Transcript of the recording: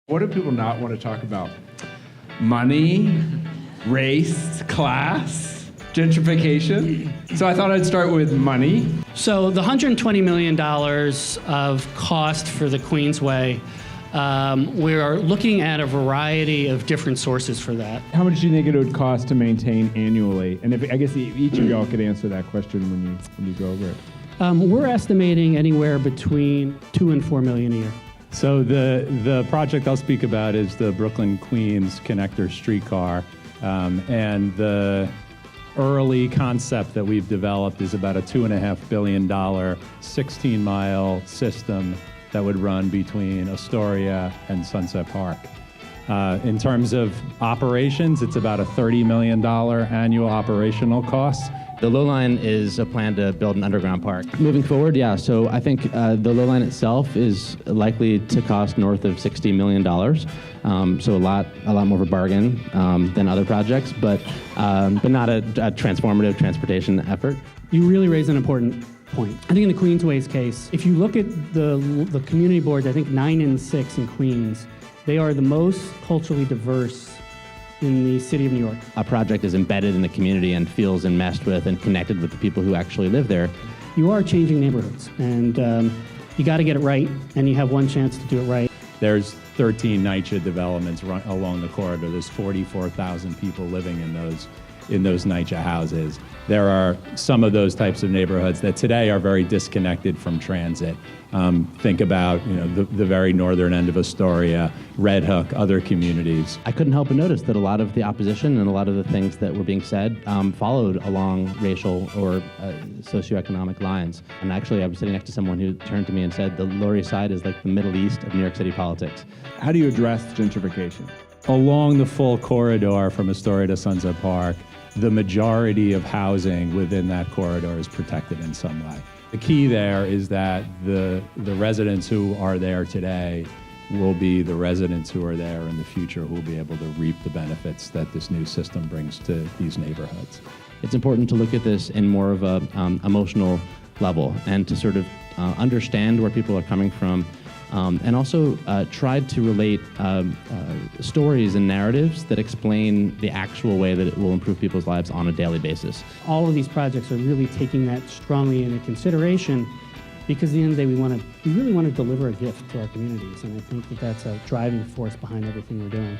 What do people not want to talk about? Money, race, class, gentrification. So I thought I'd start with money. So the $120 million of cost for the Queensway, we are looking at a variety of different sources for that. How much do you think it would cost to maintain annually? And I guess each of y'all could answer that question when you go over it. We're estimating anywhere between $2 and $4 million a year. So the project I'll speak about is the Brooklyn-Queens connector streetcar, and the early concept that we've developed is about a $2.5 billion 16-mile system that would run between Astoria and Sunset Park. In terms of operations, it's about a $30 million annual operational cost. The Lowline is a plan to build an underground park. Moving forward, yeah, so I think the Lowline itself is likely to cost north of $60 million. So a lot more of a bargain than other projects, but not a transformative transportation effort. You really raise an important point. I think in the Queensway's case, if you look at the community boards, I think 9 and 6 in Queens, they are the most culturally diverse in the city of New York. A project is embedded in the community and feels enmeshed with and connected with the people who actually live there. You are changing neighborhoods, and you got to get it right, and you have one chance to do it right. There's 13 NYCHA developments along the corridor. There's 44,000 people living in those NYCHA houses. There are some of those types of neighborhoods that today are very disconnected from transit. Think about the very northern end of Astoria, Red Hook, other communities. I couldn't help but notice that a lot of the opposition and a lot of the things that were being said followed along racial or socioeconomic lines. And actually, I was sitting next to someone who turned to me and said, the Lower East Side is like the Middle East of New York City politics. How do you address gentrification? Along the full corridor from Astoria to Sunset Park, the majority of housing within that corridor is protected in some way. The key there is that the residents who are there today will be the residents who are there in the future who will be able to reap the benefits that this new system brings to these neighborhoods. It's important to look at this in more of a emotional level and to sort of understand where people are coming from, and also tried to relate stories and narratives that explain the actual way that it will improve people's lives on a daily basis. All of these projects are really taking that strongly into consideration, because at the end of the day, we really want to deliver a gift to our communities, and I think that that's a driving force behind everything we're doing.